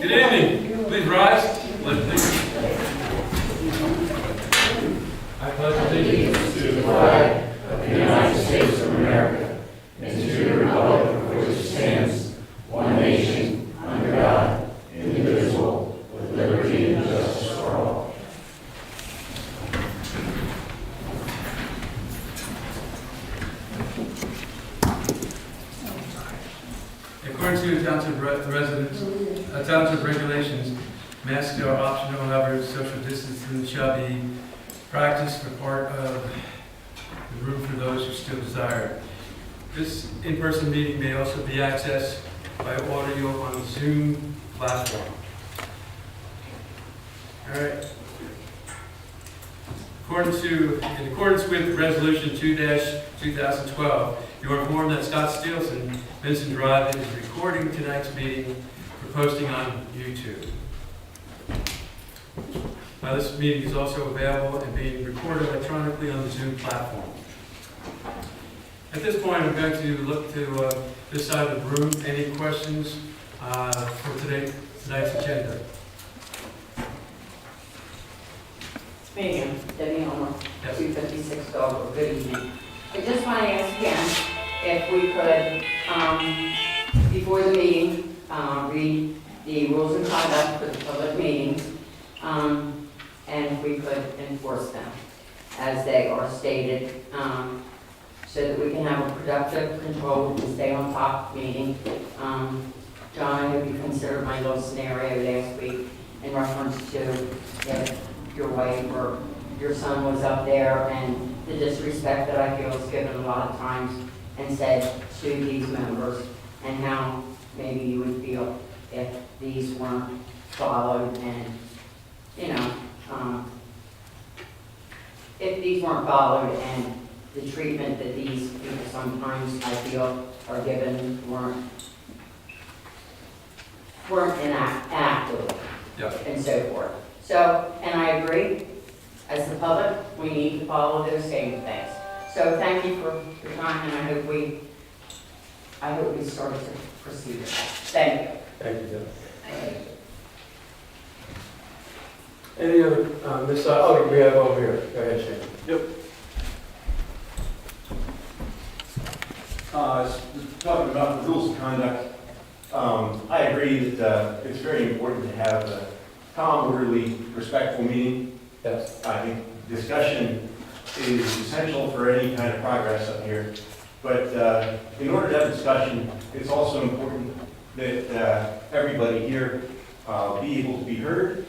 Good evening. Please rise. I pledge allegiance To the flag of the United States of America and to the republic for which it stands, one nation, under God, indivisible, with liberty and justice for all. According to township regulations, masks are optional. However, social distancing shall be practiced for part of the room for those who still desire it. This in-person meeting may also be accessed by audio on the Zoom platform. All right. In accordance with Resolution 2-2012, you are informed that Scott Steelson, Vincent Drive, is recording tonight's meeting for posting on YouTube. Now, this meeting is also available and being recorded electronically on the Zoom platform. At this point, I'm going to look to this side of the room. Any questions for tonight's agenda? Megan, Debbie Homer, Yes. 256 Dover. Good evening. I just want to ask again if we could, before the meeting, read the rules of conduct for the public meetings, and if we could enforce them as they are stated, so that we can have a productive, controlled, and stay on top meeting. John, I know you considered my little scenario last week in reference to if your wife or your son was up there and the disrespect that I feel is given a lot of times and said to these members, and how maybe you would feel if these weren't followed, and if these weren't followed and the treatment that these people sometimes I feel are given weren't enacted, Yep. and so forth. So, and I agree, as the public, we need to follow those same things. So thank you for your time, and I hope we start to proceed with that. Thank you. Thank you, Jeff. Thank you. Any other, this side? Oh, we have over here. Go ahead, Shane. Yep. Talking about the rules of conduct, I agree that it's very important to have a calm, orderly, respectful meeting. Yes. I think discussion is essential for any kind of progress up here. But in order to have discussion, it's also important that everybody here be able to be heard.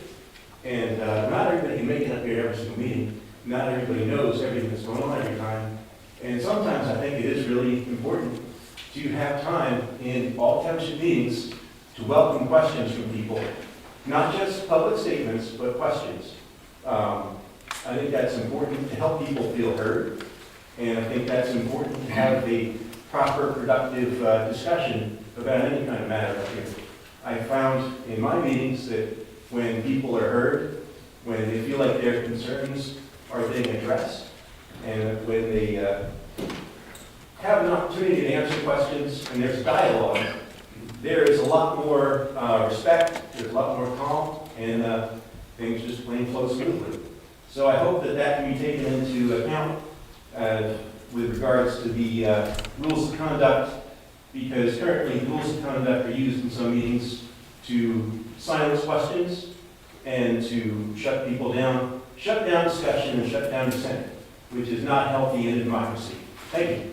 And not everybody can make it up here every single meeting. Not everybody knows everything that's going on every time. And sometimes I think it is really important to have time in all township meetings to welcome questions from people. Not just public statements, but questions. I think that's important to help people feel heard. And I think that's important to have a proper, productive discussion about any kind of matter up here. I found in my meetings that when people are heard, when they feel like their concerns are being addressed, and when they have an opportunity to answer questions and there's dialogue, there is a lot more respect, there's a lot more calm, and things just plain flow smoothly. So I hope that that can be taken into account with regards to the rules of conduct, because currently rules of conduct are used in some meetings to silence questions and to shut people down, shut down discussion and shut down dissent, which is not healthy in a democracy. Thank you.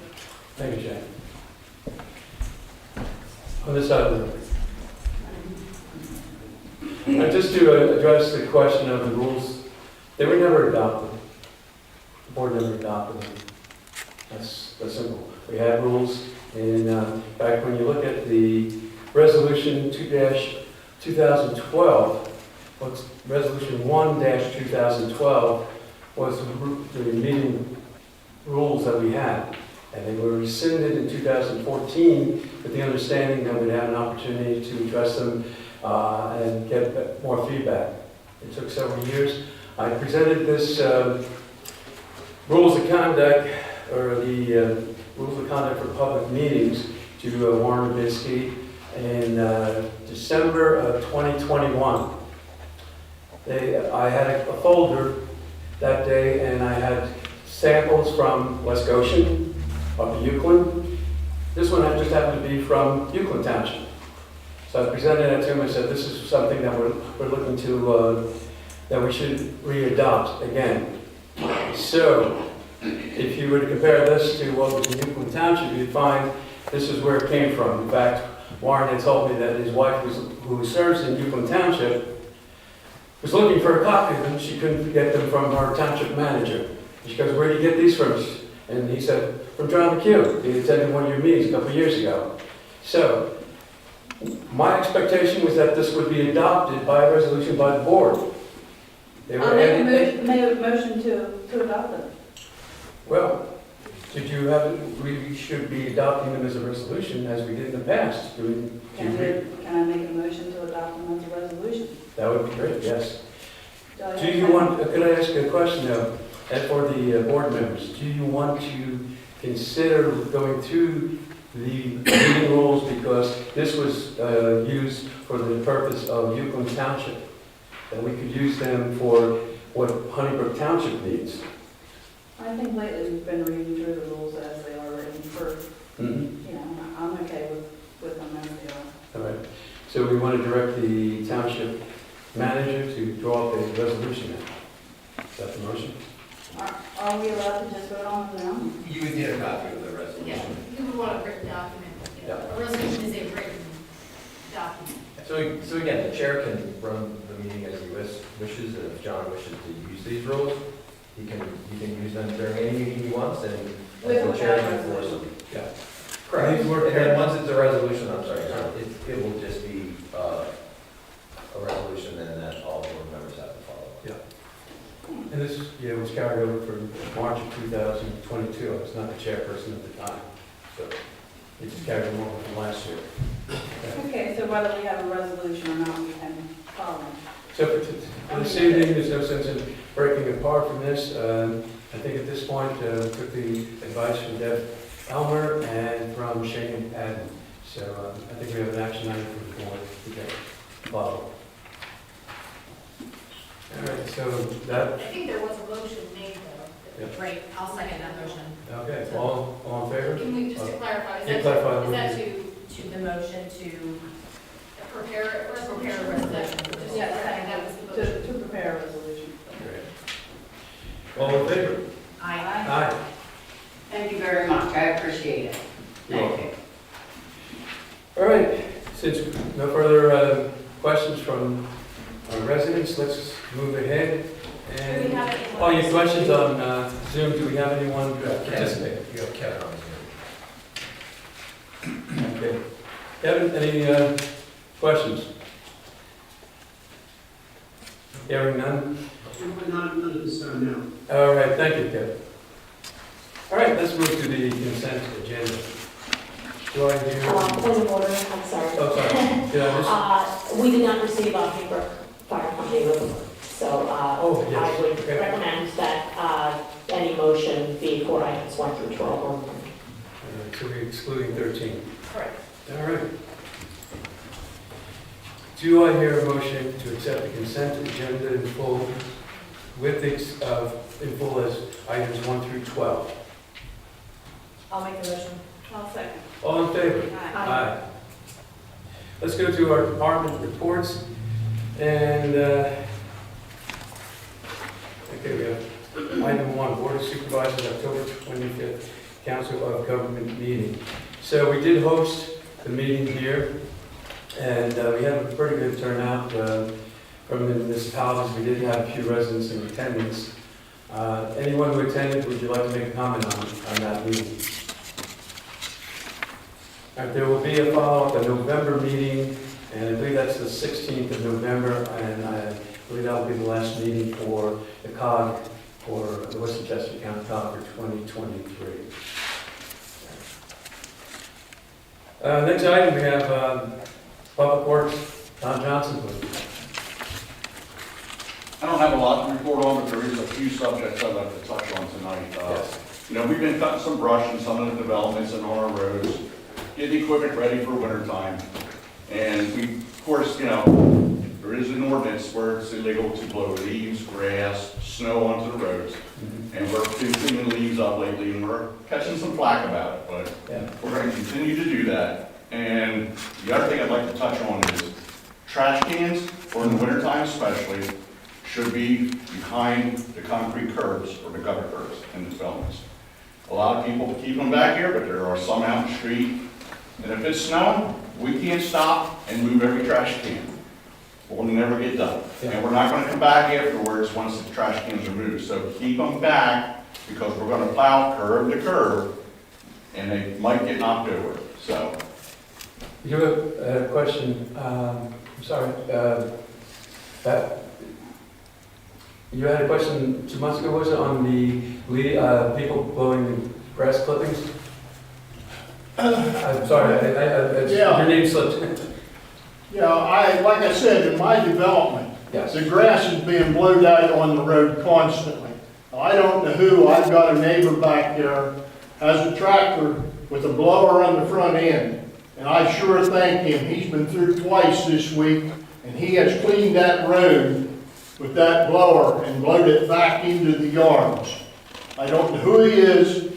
Thank you, Shane. On this side of the room. Just to address the question of the rules, they were never adopted. The board never adopted them. That's simple. We had rules, and in fact, when you look at the Resolution 2-2012, what's Resolution 1-2012 was the meeting rules that we had. And they were rescinded in 2014 with the understanding that we'd have an opportunity to address them and get more feedback. It took several years. I presented this rules of conduct, or the rules of conduct for public meetings, to Warren Bisky, in December of 2021. I had a folder that day, and I had samples from West Goshen, up to Euclid. This one just happened to be from Euclid Township. So I presented it to him and said, this is something that we're looking to, that we should re-adopt again. So, if you were to compare this to what was in Euclid Township, you'd find this is where it came from. In fact, Warren had told me that his wife, who serves in Euclid Township, was looking for a copy of them. She couldn't get them from our township manager. She goes, where do you get these from? And he said, from John McHugh. He attended one of your meetings a couple of years ago. So, my expectation was that this would be adopted by a resolution by the board. They were I'll make adding- a motion to adopt them. Well, did you have, we should be adopting them as a resolution as we did in the past. Do you agree? Can I make a motion to adopt them as a resolution? That would be great, yes. Do I have Do you a second? want, could I ask a question though, and for the board members? Do you want to consider going through the meeting rules, because this was used for the purpose of Euclid Township, and we could use them for what Honeybrook Township needs? I think lately we've been reading through the rules as they are written for, you know, I'm okay with them as they are. All right, so we want to direct the township manager to draw up a resolution. Is that the motion? Are we allowed to just vote on them now? You would need a copy of the Yeah, resolution. you would want a written document. Yeah. A resolution is a written document. So again, the chair can run the meeting as he wishes, and if John wishes to use these rules, he can use them during any meeting he wants, and With or the chair without can enforce them. Yeah. Correct. These work And then together? once it's a resolution, I'm sorry, it will just be a resolution, and that all board members have to follow. And this, was carried over from March of 2022. I was not the chairperson at the time, so it just carried them over from last year. Okay. Okay, so whether we have a resolution or not, we can follow them. So for this evening, there's no sense in breaking apart from this. I think at this point, took the advice from Deb Elmer and from Shane Adden. So I think we have an action item for the board to follow. All right, so that, I think there was a motion made though. Yeah. Right, I'll second that motion. okay, all in favor? Can we just to clarify, Yeah, is clarify. that to The motion to, prepare a resolution? Just Yeah, clarify, that was the motion. to prepare a resolution. Great. All in favor? I, Aye. Thank you very much, I appreciate it. You're Thank welcome. you. All right, since no further questions from our residents, let's move ahead. Do we And, have anyone? oh, your questions on Zoom, do we have anyone participating? You have Kevin on Zoom. Okay. Kevin, any questions? Hearing none? Not at this time, no. All right, thank you, Kevin. All right, let's move to the consent agenda. Do I hear? Point of order, I'm sorry. Oh, sorry. Did I miss? We did not receive a paper fire company report, so Oh, yes. I would Okay. recommend that any motion be for items 1 through 12 only. All right, so we're excluding 13. Correct. All right. Do I hear a motion to accept the consent agenda in full with in full as items 1 through 12? I'll make the motion. I'll second. All in favor? Aye. Let's go to our department reports. And, okay, we have item 1, Board of Supervisors, October 25th, Council of Government meeting. So we did host the meeting here, and we had a pretty good turnout from the municipalities. We did have a few residents in attendance. Anyone who attended, would you like to make a comment on that meeting? All right, there will be a follow-up, a November meeting, and I believe that's the 16th of November, and I believe that will be the last meeting for the COG, for the Westchester County COG for 2023. Next item, we have Public Works, Tom Johnson, please. I don't have a lot to report on, but there is a few subjects I'd like to touch on tonight. Yes. We've been cutting some brush in some of the developments and on our roads, getting equipment ready for winter time. And we, of course, you know, there is an ordinance where it's illegal to blow leaves, grass, snow onto the roads. And we're cleaning leaves up lately, and we're catching some flack about it, but Yeah. we're going to continue to do that. And the other thing I'd like to touch on is trash cans, or in the wintertime especially, should be behind the concrete curbs or the gutter curbs in the developments. A lot of people keep them back here, but there are some out in the street. And if it's snowing, we can't stop and move every trash can. We'll never get done. And we're not going to come back afterwards once the trash cans are moved. So keep them back, because we're going to plow curb to curb, and they might get knocked over. So You have a question, I'm sorry, you had a question 2 months ago, was it, on the people blowing grass clippings? I'm sorry, Yeah. your name slipped. Yeah, like I said, in my development, Yes. the grass is being blowed out on the road constantly. I don't know who, I've got a neighbor back there, has a tractor with a blower on the front end. And I sure thank him, he's been through twice this week, and he has cleaned that road with that blower and blowed it back into the yards. I don't know who he is,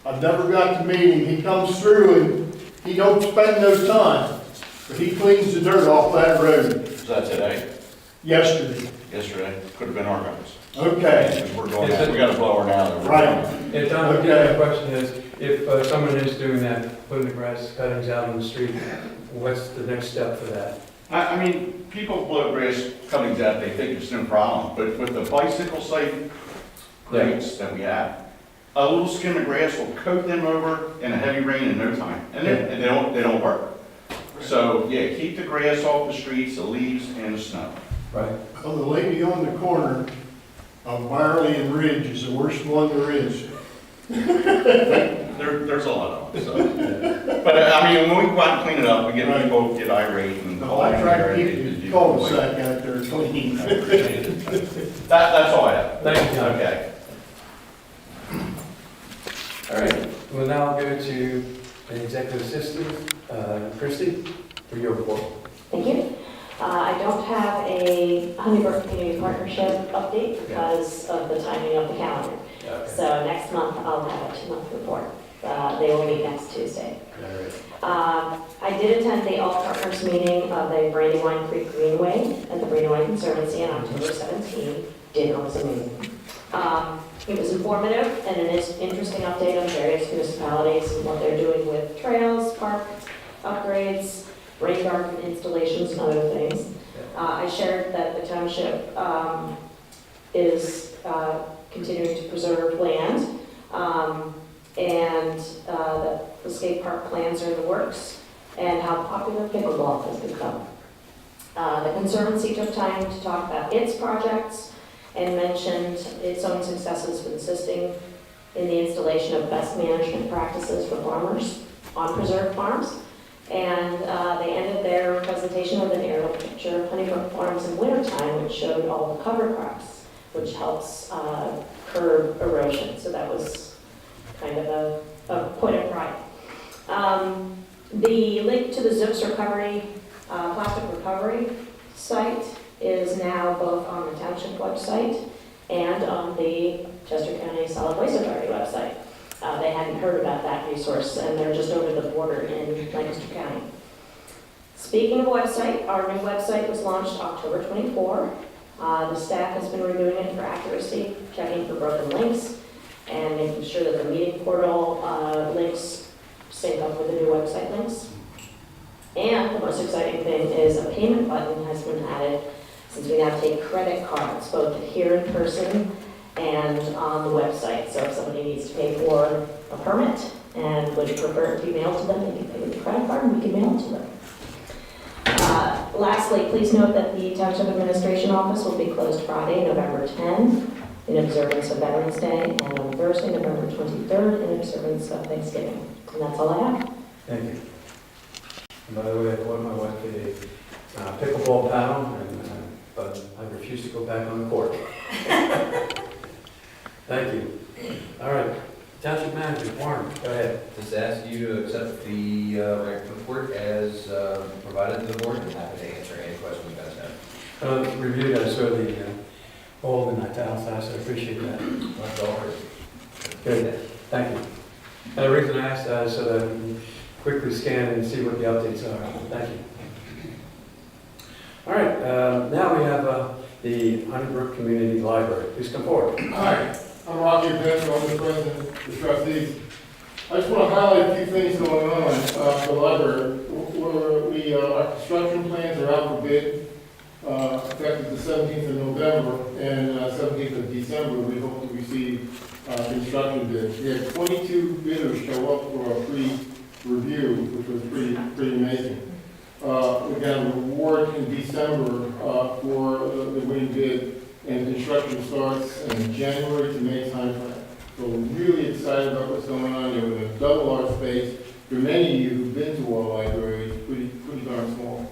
I've never got to meet him, he comes through and he don't spend no time, but he cleans the dirt off that road. is that today? Yesterday. Yesterday? Could have been our guys. Okay, Because we're going out. We got a blower now. that we're right. Yeah, John, the question is, if someone is doing that, putting the grass cuttings out on the street, what's the next step for that? I mean, people blow grass cuttings out, they think it's no problem, but with the bicycle safe grates that we have, a little skim of grass will coat them over in a heavy rain in no time, and they don't work. So, yeah, keep the grass off the streets, the leaves, and the snow. Right. Well, the lady on the corner of Barley and Ridge is the worst one there is. There's a lot of them, so. But, I mean, when we go out and clean it up, we get people get irate and. No, I try to keep the cul-de-sac out there clean. That's all I have. Thank you, John. Okay. All right, we'll now go to an executive assistant, Kristy, for your report. Thank you. I don't have a Honeybrook Community Partnership update because of the timing of the calendar. So next month, I'll have a 2-month report. They will meet next Tuesday. I did attend the All Partners meeting of the Brandywine Creek Greenway at the Brandywine Conservancy on October 17. It was amazing. It was informative and an interesting update on various municipalities and what they're doing with trails, park upgrades, rain garden installations, and other things. I shared that the township is continuing to preserve land, and that the skate park plans are in the works, and how popular pickleball has become. The Conservancy took time to talk about its projects and mentioned its own successes with assisting in the installation of best management practices for farmers on preserved farms. And they ended their presentation with an aerial picture of Honeybrook Farms in wintertime, which showed all the cover crops, which helps curb erosion. So that was kind of a point of pride. The link to the Zips recovery, plastic recovery site is now both on the township website and on the Chester County Solid Waste Authority website. They hadn't heard about that resource, and they're just over the border in Lancaster County. Speaking of website, our new website was launched October 24. The staff has been reviewing it for accuracy, checking for broken links, and making sure that the meeting portal links sync up with the new website links. And the most exciting thing is a payment button has been added, since we now take credit cards, both here in person and on the website. So if somebody needs to pay for a permit and would prefer it to be mailed to them, they can pay with a credit card and we can mail it to them. Lastly, please note that the Township Administration Office will be closed Friday, November 10, in observance of Veterans Day, and on Thursday, November 23rd, in observance of Thanksgiving. And that's all I have. Thank you. And by the way, I bought my wife a pickleball paddle, but I refuse to go back on the court. Thank you. All right. Township Manager, Warren, go ahead. Just ask you to accept the report as provided to the board, and happy to answer any questions you guys have. Reviewed, I saw the, all in italicized, I appreciate that. That's all for Good, thank you. And the reason I asked that is so that we can quickly scan and see what the updates are. Thank you. All right, now we have the Brook Community Library. Please come forward. Hi, I'm Rocky Benson, I'm the president of the trustees. I just want to highlight a few things going on at the library. Our construction plans are out for bid, effective the 17th of November and 17th of December. We hope to receive construction bids. We had 22 bidders show up for a pre-review, which was pretty amazing. We got a reward in December for the winning bid, and construction starts in January to May timeframe. So we're really excited about what's going on there. We're going to double our space. For many of you who've been to our library, it's pretty darn small.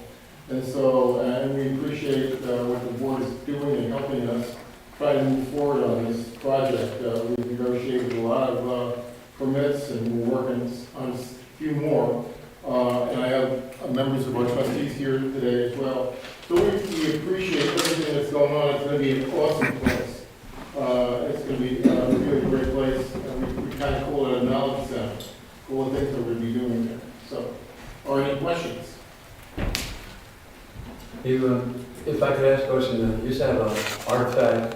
And so, and we appreciate what the board is doing and helping us try to move forward on this project. We've negotiated a lot of permits, and we're working on a few more. And I have members of our trustees here today as well. So we appreciate everything that's going on. It's going to be an awesome place. It's going to be a really great place. We kind of call it a knowledge center. All the things that we're going to be doing there. So, are any questions? If I could ask a question, you used to have an artifact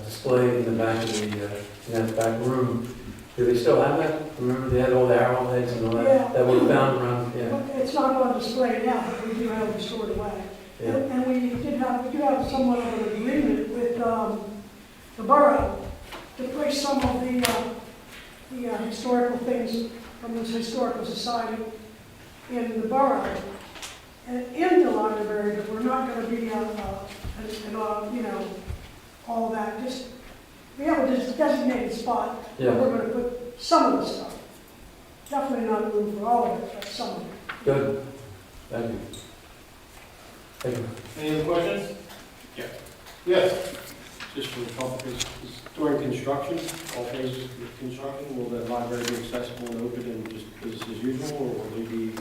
display in the back of the, in that back room. Do they still have that? Remember they had all the arrowheads and all that? Yeah. That were found around, yeah. It's not on display now, but we do have it stored away. Yeah. And we do have somewhat of an agreement with the borough to place some of the historical things from this historical society in the borough and in the library, but we're not going to be all that. Just we have a designated spot Yeah. where we're going to put some of the stuff. Definitely not room for all of it, but some of it. Good. Thank you. Thank you. Any other questions? Yeah. Yes. Just for the public, is during construction, all phases of construction, will the library be accessible and open and just business as usual, or will they be?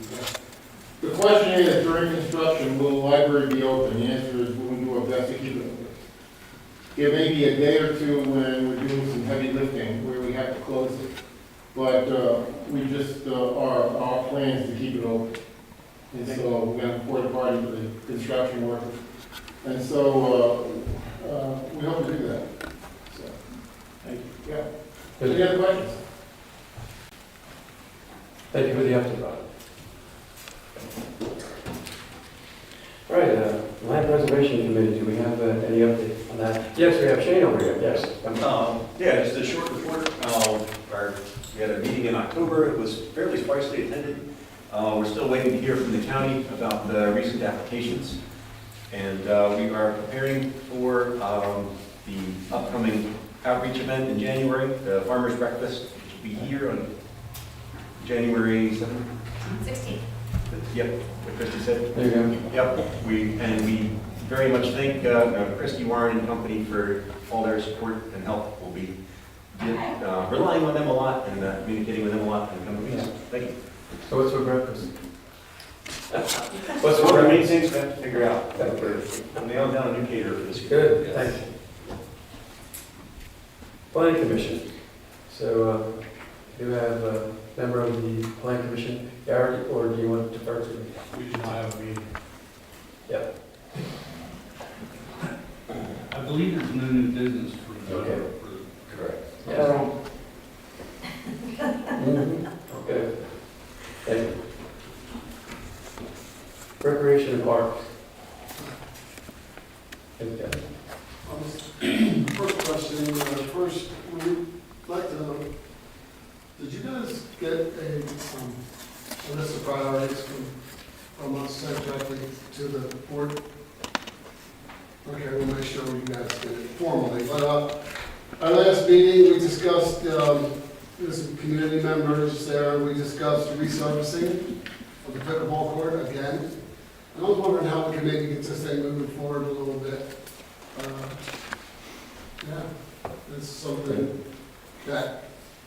The question is, during construction, will the library be open? The answer is we'll do our best to keep it open. There may be a day or two when we're doing some heavy lifting where we have to close it. But we just, our plan is to keep it open. And so we're going to pour the party for the construction workers. And so we hope to do that. So, thank you. Yeah. Any other questions? Thank you for the update, Rob. All right, Land Preservation Committee, do we have any update on that? Yes, we have Shane over here, yes. Yeah, just a short report. We had a meeting in October. It was fairly sparsely attended. We're still waiting to hear from the county about the recent applications. And we are preparing for the upcoming outreach event in January, the Farmers Breakfast, which will be here on January 7th. 16. Yep, what Kristy said. There you go. Yep, we very much thank Kristy, Warren and company for all their support and help. We'll be relying on them a lot and communicating with them a lot in the coming weeks. Thank you. So what's for breakfast? What's one of the main things we have to figure out? We're nailing down a new caterer for this year. Good, thank you. Planning Commission. So do you have a member of the Planning Commission, Gary, or do you want to defer to me? We do not have a meeting. Yep. I believe there's no new business for the. Okay. correct. Yes. Okay. Thank you. Recreation and Parks. Okay. First question, first, we'd like to know, did you guys get a list of priorities from us sent directly to the board? Okay, we'll make sure you guys get it formally. But our last meeting, we discussed, there's some community members there, we discussed resurfacing of the pickleball court again. And I was wondering how we can maybe get this thing moving forward a little bit. Yeah, it's something that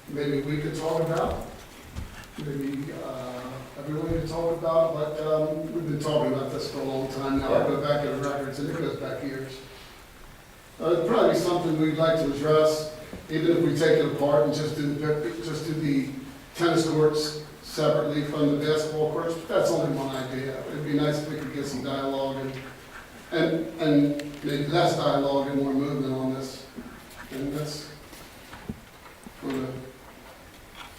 maybe we could talk about, maybe everyone could talk about, but we've been talking about this for a long time now. I go back in the records, and it goes back years. It'd probably be something we'd like to address, even if we take it apart and just do the tennis courts separately from the basketball courts. That's only one idea. It'd be nice if we could get some dialogue and maybe less dialogue and more movement on this. And that's for the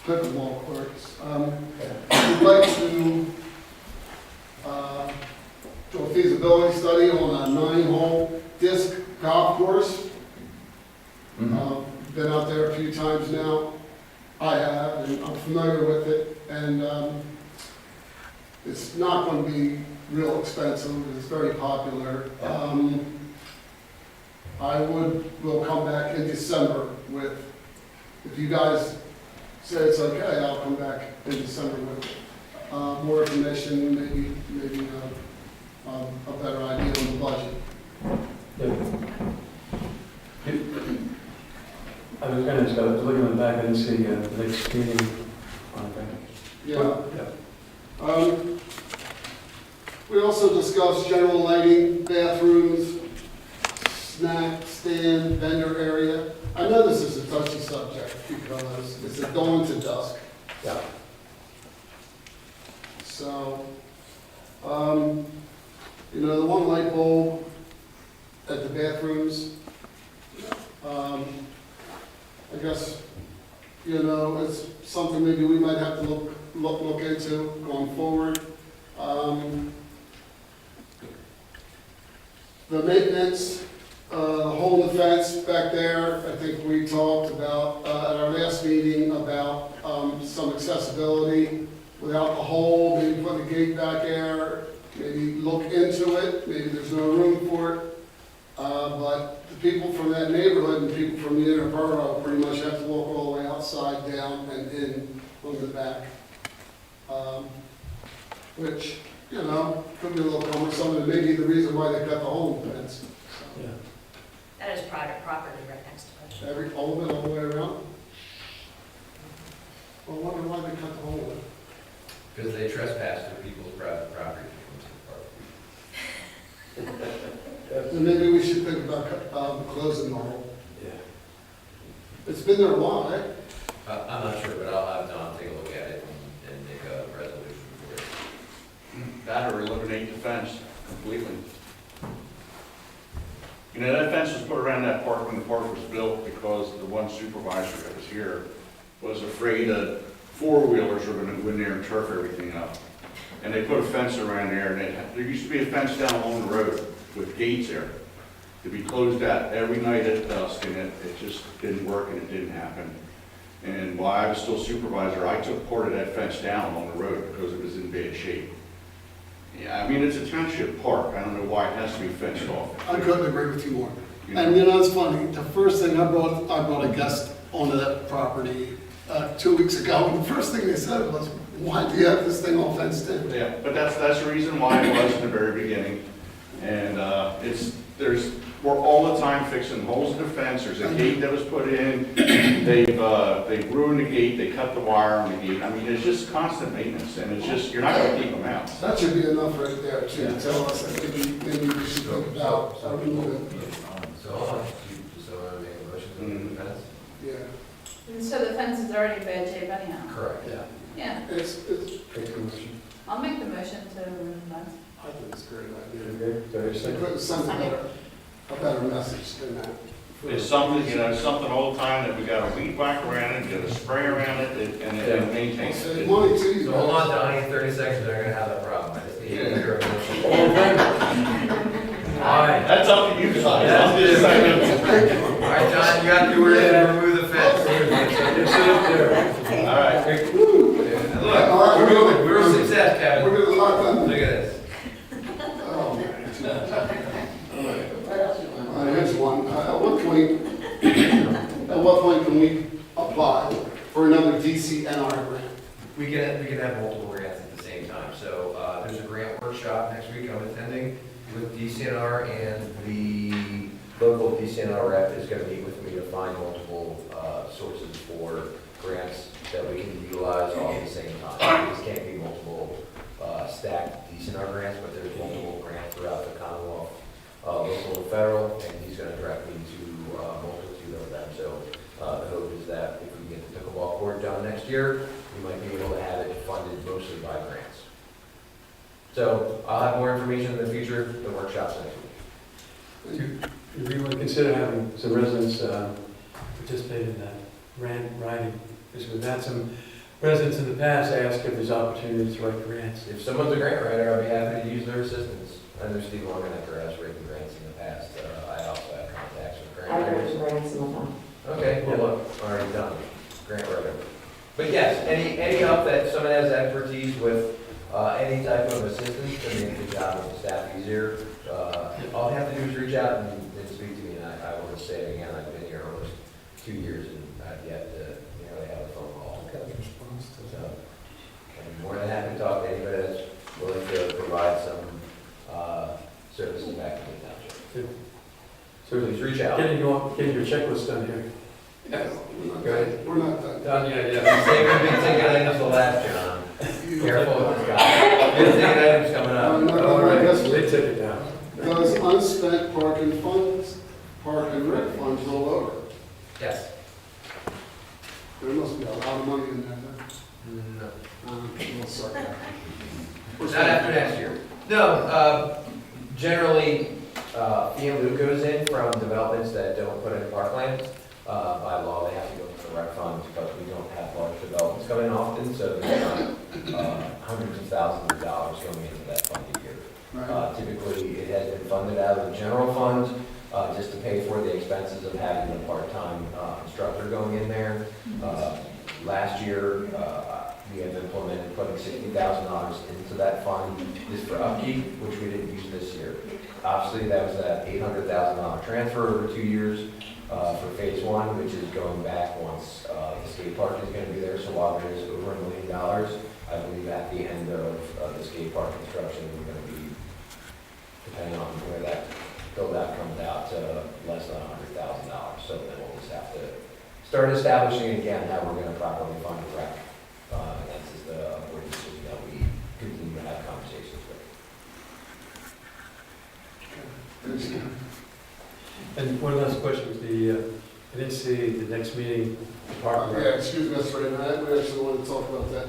pickleball courts. We'd like to do a feasibility study on a 9-hole disc golf course. Been out there a few times now. I have, and I'm familiar with it. And it's not going to be real expensive. It's very popular. We'll come back in December with, if you guys say it's okay, I'll come back in December with more information, maybe a better idea on the budget. I was going to ask, I was looking in the back, I didn't see the next meeting on that. Yeah. We also discussed general lighting, bathrooms, snack stand, vendor area. I know this is a touchy subject because it's a dawn to dusk. Yeah. So, the one light bulb at the bathrooms, I guess, it's something maybe we might have to look into going forward. The maintenance, the hole in the fence back there, I think we talked about, at our last meeting about some accessibility without the hole, maybe put a gate back there, maybe look into it, maybe there's no room for it. But the people from that neighborhood and people from the inner borough pretty much have to walk all the way outside, down, and in on the back. Which, could be a little cumbersome, and maybe the reason why they cut the hole in the fence. Yeah. That is private property right next to it. All of it, all the way around? Well, I wonder why they cut the hole in it. Because they trespass through people's private property. And maybe we should think about closing the hole. Yeah. It's been there a while, right? I'm not sure, but I'll have Don take a look at it and make a resolution for it. That or eliminate the fence completely. That fence was put around that park when the park was built because the one supervisor that was here was afraid that four-wheelers were going to go in there and turf everything up. And they put a fence around there, and there used to be a fence down along the road with gates there to be closed out every night at dusk, and it just didn't work and it didn't happen. And while I was still supervisor, I took part of that fence down along the road because it was in bad shape. Yeah, I mean, it's a township park. I don't know why it has to be fenced off. I couldn't agree with you more. And it's funny, the first thing I brought a guest onto that property 2 weeks ago, and the first thing they said was, why do you have this thing all fenced in? Yeah, but that's the reason why it was in the very beginning. And we're all the time fixing holes in the fence. There's a gate that was put in. They've ruined the gate. They cut the wire on the gate. I mean, it's just constant maintenance, and it's just, you're not going to keep them out. That should be enough right there to tell us that maybe we should think about removing. So I'll have to, make a motion to remove the fence? Yeah. And so the fence is already in bad shape anyhow? Correct, yeah. Yeah, It's, I'll make the motion to remove the fence. I think it's a great idea. Okay, so you're saying- Put something better, a better message than that. It's something, something all the time that we got a weed whack around it, get a spray around it, and it maintains Save it. money too. So hold on, Donnie, in 30 seconds, they're gonna have that problem. I just need to hear a motion. All in favor? Aye. That's up to you guys. I'm just saying. All right, John, you got the word to remove the fence. It's up there. All right. Okay. And look, we're moving, we're a success, Kevin. We're doing a lot done. Look at this. Oh, here's one. At what point can we apply for another DCNR grant? We can have multiple grants at the same time. So there's a grant workshop next week I'm attending with DCNR, and the local DCNR rep is going to meet with me to find multiple sources for grants that we can utilize all at the same time. These can't be multiple stacked DCNR grants, but there's multiple grants throughout the Commonwealth, local and federal, and he's going to direct me to multitude of them. So the hope is that if we get the pickleball court done next year, we might be able to have it funded mostly by grants. So I'll have more information in the future, the workshops next week. Do you would consider having some residents participate in that grant writing? Because we've had some residents in the past ask if there's opportunities to write grants. If someone's a grant writer, I'll be happy to use their assistance. I know Steve Longenecker has written grants in the past. I also have contacts with grant I've writers. written grants in the past. Okay, well, look, already done, grant writer. But yes, any help that someone has expertise with any type of assistance to make the job of the staff easier, all they have to do is reach out and speak to me. And I will just say it again, I've been here almost 2 years and I've yet to nearly have a phone call. So I'm more than happy to talk to anybody that's willing to provide some services back to the township. So please reach out. Getting your checklist done here. Yes. Go ahead. We're not done. Done, yeah. Save the big ticket items for last, John. Careful with this guy. Big ticket items coming up. All right, big ticket down. Does unspent parking funds, park and rec funds roll over? Yes. There must be a lot of money in there then. No. We'll sort that out. Not after next year. No, generally, fee in lieu goes in from developments that don't put in parklands. By law, they have to go to the rec funds, but we don't have large developments coming often, so there's not hundreds of thousands of dollars going into that fund a year. Right. Typically, it has been funded out of the general fund, just to pay for the expenses of having a part-time instructor going in there. Last year, we have implemented putting $60,000 into that fund just for upkeep, which we didn't use this year. Obviously, that was that $800,000 transfer over 2 years for phase one, which is going back once the skate park is going to be there. So while there is over $1 million, I believe at the end of the skate park construction, we're going to be, depending on where that build-out comes out, to less than $100,000. So then we'll just have to start establishing again how we're going to properly fund the rec. And that's just the board decision that we continue to have conversations with. And one last question was I didn't see the next meeting, department. Yeah, excuse me, Mr. Raymond, we actually wanted to talk about that.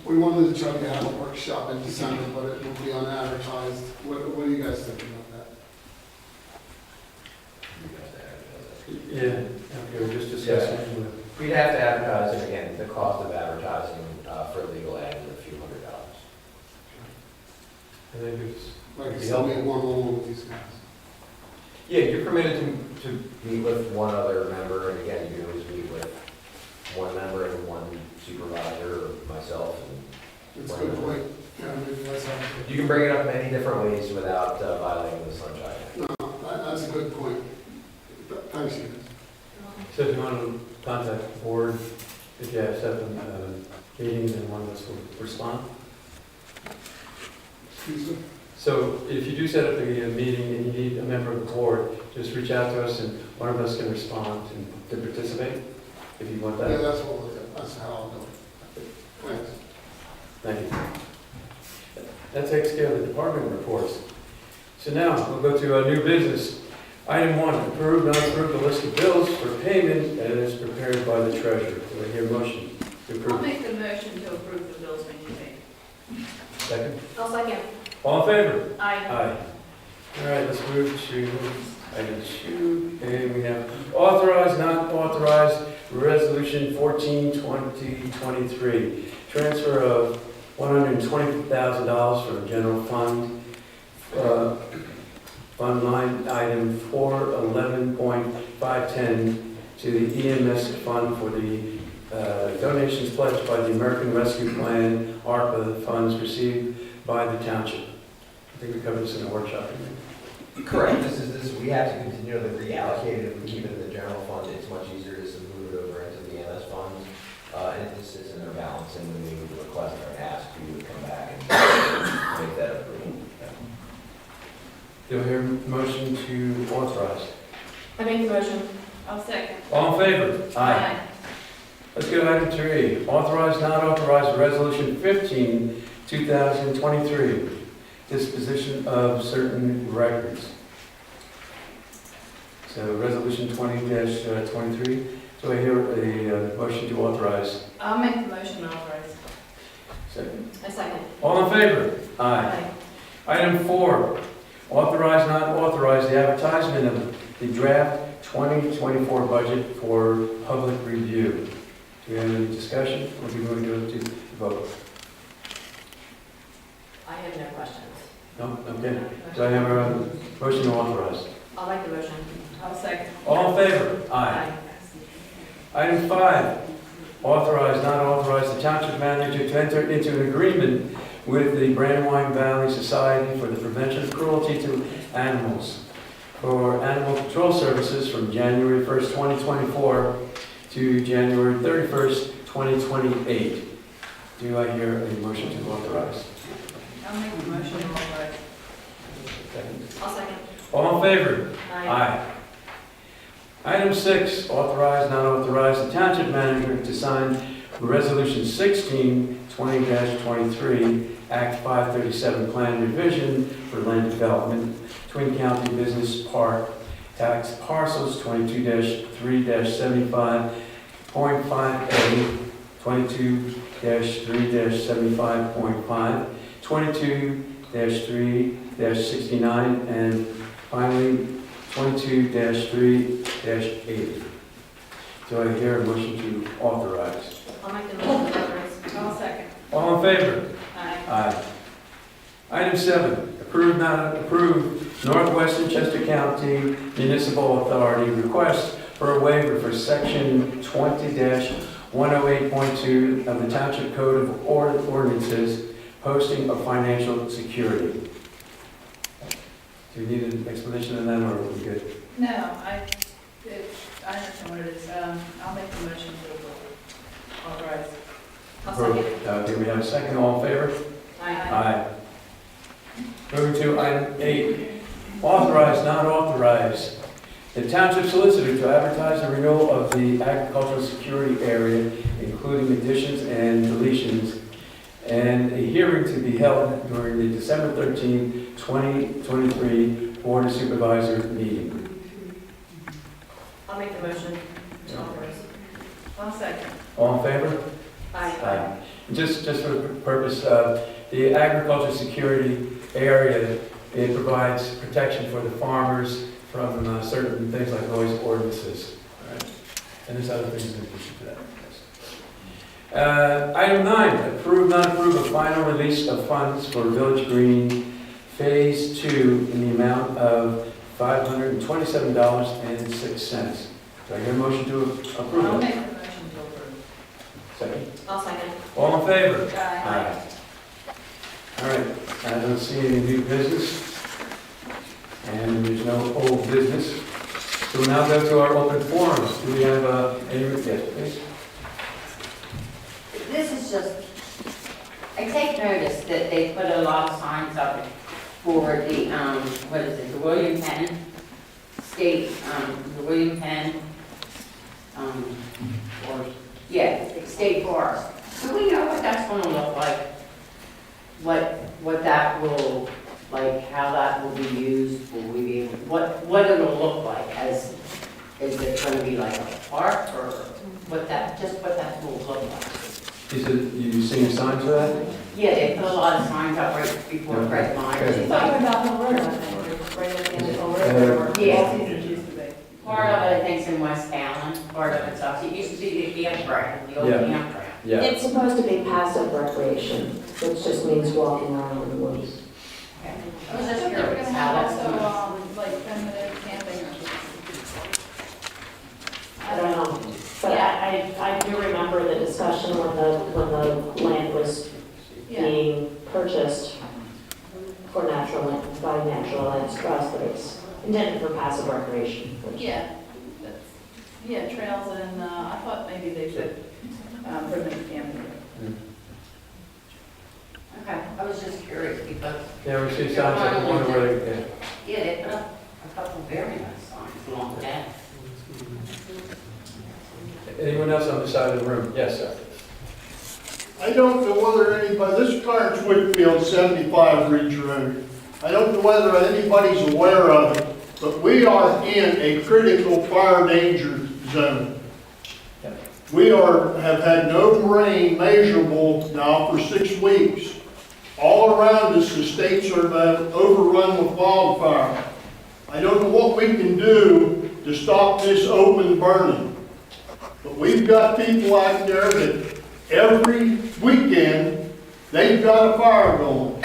We wanted to try to have a workshop in December, but it will be unadvertised. What are you guys thinking about that? Yeah, okay, we're just discussing with. We'd have to advertise, and again, the cost of advertising for legal ad is a few $100s. I think it's. Like, somebody one-on-one with these guys. Yeah, you're permitted to meet with one other member, and again, you can always meet with one member and one supervisor, or myself. And It's a good point. Yeah, maybe that's how. you can bring it up many different ways without violating the Sunshine Act. No, that's a good point. Thanks, you guys. So if you want to contact the board, if you have set a meeting, then one of us will respond. Excuse me? So if you do set up a meeting and you need a member of the board, just reach out to us and one of us can respond to participate, if you want Yeah, that. that's what we'll do. That's how I'll do it. Thanks. Thank you. That takes care of the department reports. So now, we'll go to new business. Item 1, approve, not approve the list of bills for payment as prepared by the treasurer. Do I hear a motion to I'll approve? make the motion to approve the bills when you paid. Second? I'll second. All in favor? Aye. Aye. All right, let's move to item 2, and we have authorize, not authorize, resolution 14, 2023. Transfer of $120,000 from the general fund, fund line item 411.510 to the EMS fund for the donations pledged by the American Rescue Plan, ARPA funds received by the township. I think we covered this in the workshop. Correct. We have to continue to reallocate it. If we keep it in the general fund, it's much easier just to move it over into the EMS funds. And it just sits in their balance, and when we would request or ask, we would come back and make that approval. Do I hear a motion to authorize? I make the motion. I'll second. All in favor? Aye. Let's go to item 3. Authorize, not authorize Resolution 15, 2023. Disposition of certain records. So Resolution 20-23. Do I hear a motion to authorize? I'll make the motion to authorize. Second. A second. All in favor? Aye. Item 4, authorize, not authorize the advertisement of the draft 2024 budget for public review. Do we have any discussion, or do we want to go to the vote? I have no questions. No? Okay. Do I have a motion to authorize? I'll make the motion. I'll second. All in favor? Aye. Item 5, authorize, not authorize the township manager to enter into an agreement with the Brandywine Valley Society for the Prevention of Cruelty to Animals for animal control services from January 1st, 2024 to January 31st, 2028. Do I hear a motion to authorize? I'll make the motion to authorize. I'll second. All in favor? Aye. Item 6, authorize, not authorize the township manager to sign Resolution 16, 20-23, Act 537 Plan Revision for Land Development, Twin County Business Park, Tax Parcels 22-3-75.5A, 22-3-75.5, 22-3-69, and finally 22-3-80. Do I hear a motion to authorize? I'll make the motion to authorize. I'll second. All in favor? Aye. Aye. Item 7, approve, not approve Northwestern Chester County Municipal Authority request for a waiver for Section 20-108.2 of the Township Code of Ordinances, posting of financial security. Do you need an explanation on that, or are we good? No, I understand what it is. I'll make the motion to authorize. I'll second. Okay, we have a second. All in favor? Aye. Moving to item 8, authorize, not authorize the township solicitor to advertise the renewal of the agricultural security area, including additions and deletions, and a hearing to be held during the December 13, 2023 Board of Supervisor meeting. I'll make the motion to authorize. I'll second. All in favor? Aye. Just for the purpose of the agriculture security area, it provides protection for the farmers from certain things like noise ordinances. All right? And there's other things in addition to that. Item 9, approve, not approve a final release of funds for Village Green Phase 2 in the amount of $527.06. Do I hear a motion to approve? I'll it? make the motion to approve. Second. I'll second. All in favor? Aye. All right, I don't see any new business, and there's no old business. So we'll now go to our open forums. Do we have any, yes, please? This is just, I take notice that they put a lot of signs up for the, what is it, the William Penn State, the William Penn, yeah, State Forest. Do we know what that's gonna look like? What that will, like, how that will be used? Will we be able, what it'll look like as, is it gonna be like a park or what that will look like? You seeing signs for that? Yeah, they put a lot of signs up right before Fred Myers. You're talking about the road, I think, right at the end of the road. Yeah. It used to be. Part of it, I think, is in West Allen, part of it's up, it used to be the campground, the old Yeah. campground. Yeah. It's supposed to be passive recreation, which just means walking around in the woods. Okay. I I was just thought they were curious gonna how have that's also, going. like, primitive camping or something. I don't know, but I do remember the discussion when the land was Yeah, being purchased for by Natural Lands Trust, but it's intended for passive recreation, which yeah, that's, yeah, trails and, I thought maybe they should, primitive camping. Okay, I was just curious because, Yeah, we see signs, I wonder where they, yeah, they put up a couple very nice signs along that. Anyone else on the side of the room? Yes, sir. I don't know whether anybody, this car is Whitfield 75 Ridge Road. I don't know whether anybody's aware of it, but we are in a critical fire danger zone. We have had no rain measurable now for 6 weeks. All around us, the states are overrun with wildfire. I don't know what we can do to stop this open burning. But we've got people out there that every weekend, they've got a fire going.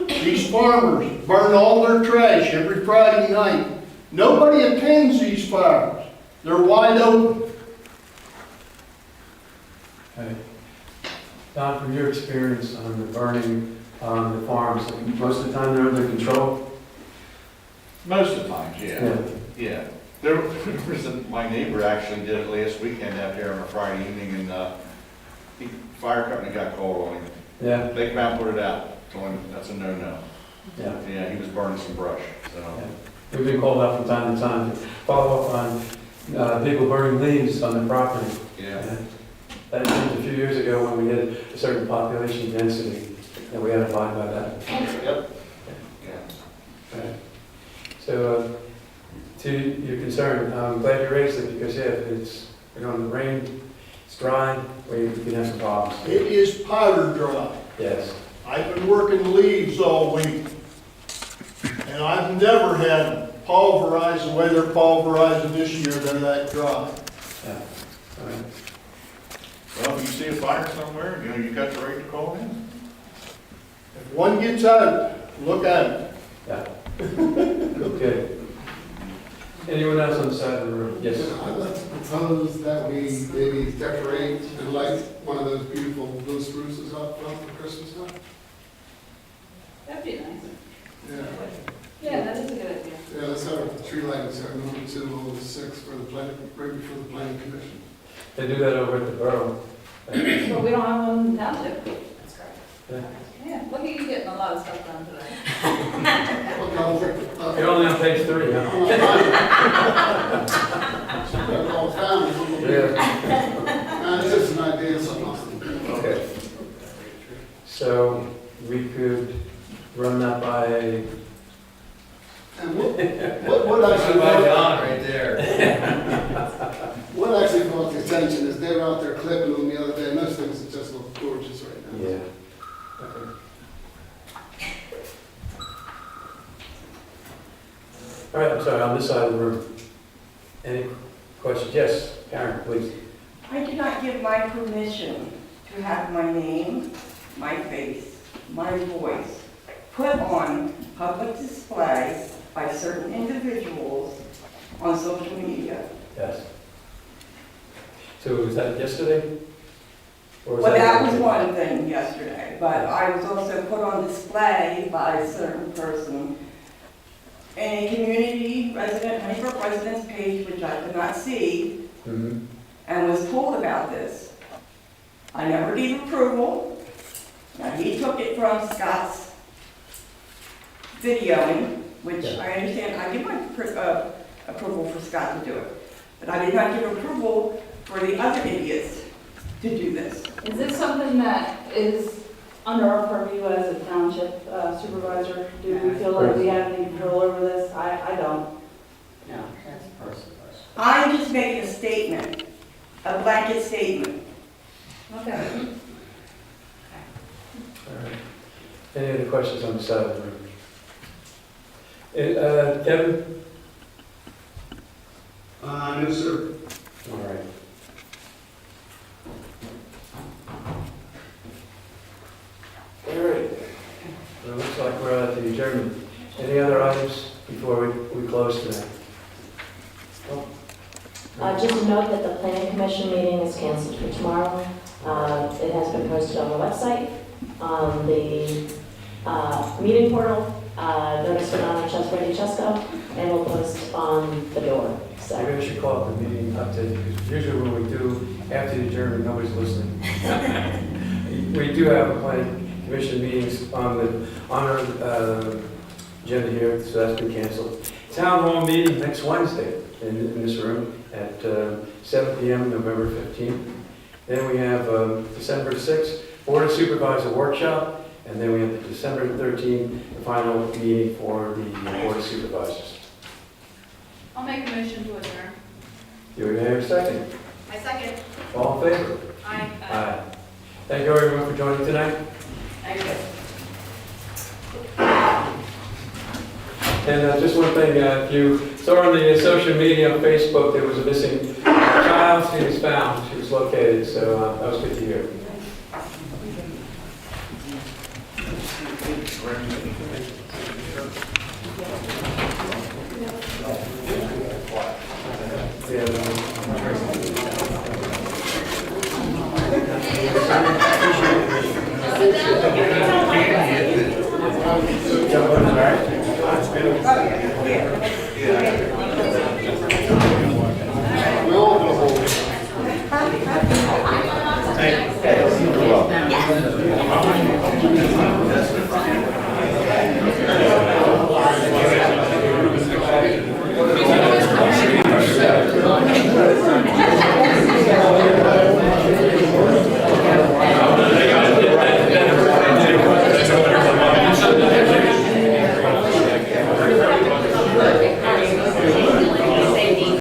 These farmers burn all their trash every Friday night. Nobody attends these fires. They're wide open. Okay. Don, from your experience on the burning on the farms, most of the time they're under control? Most of the times, yeah. Yeah. There was my neighbor actually did it last weekend out there on a Friday evening, and the fire company got called on him. Yeah. They came out and put it out, told him that's a no-no. Yeah. Yeah, he was burning some brush, so. Yeah. We've been called out from time to time to follow up on people burning leaves on their property. Yeah. That changed a few years ago when we hit a certain population density, and we had to abide by that. Yep. Yeah. Okay. So, to your concern, I'm glad you raised it because, yeah, if the rain, it's dry, we can have some problems. It is powder dry. Yes. I've been working leaves all week, and I've never had them pulverized the way they're pulverizing this year. They're that dry. Yeah. All right. Well, if you see a fire somewhere, you got the right to call in. If one gets out, look at it. Yeah. Okay. Anyone else on the side of the room? Yes. I'd like to propose that we maybe decorate and light one of those beautiful blue spruces up front for Christmas time. That'd be nice. Yeah. Yeah, that is a good idea. Yeah, let's have a tree lighting ceremony on the 6th for the planning, right before the planning commission. They do that over at the borough. But we don't have one in township. That's correct. Yeah. Yeah, look at you getting a lot of stuff done today. You're only on page 3, huh? Yeah. It's just an idea, something else. Okay. So we could run that by. And what actually right there. what actually brought the attention is they were out there clipping them the other day, and those things just look gorgeous right now. Yeah. Okay. All right, I'm sorry, on this side of the room. Any questions? Yes, Karen, please. I did not give my permission to have my name, my face, my voice put on public display by certain individuals on social media. Yes. So was that yesterday? Or Well, that was one thing yesterday, but I was also put on display by a certain person in a community resident, Honeybrook residence page, which I could not see, and was told about this. I never gave approval. Now, he took it from Scott's videoing, which I understand, I give my approval for Scott to do it. But I did not give approval for the other idiots to do this. Is this something that is under our purview as a township supervisor? Do we feel like we have any control over this? I don't. No, that's personal. I'm just making a statement, a blanket statement. Okay. All right. Any other questions on the side of the room? Kevin? No, sir. All right. All right. Well, it looks like we're at the adjournment. Any other items before we close tonight? Just a note that the planning commission meeting is canceled for tomorrow. It has been posted on the website, on the meeting portal. Notice went on Ready Chesco, and we'll post on the door. So. Maybe we should call it the meeting update, because usually when we do, after the adjournment, nobody's listening. We do have a planning commission meetings on our agenda here, so that's been canceled. town hall meeting next Wednesday in this room at 7 p.m. November 15th. Then we have December 6th, Board of Supervisor workshop, and then we have the December 13th, the final meeting for the Board of Supervisors. I'll make a motion to adjourn. Do we have a second? I second. All in favor? Aye. Aye. Thank you everyone for joining tonight. Thank you. And just one thing, if you saw on the social media on Facebook, there was a missing child. She was found. She was located, so that was good to hear. Oh, yeah.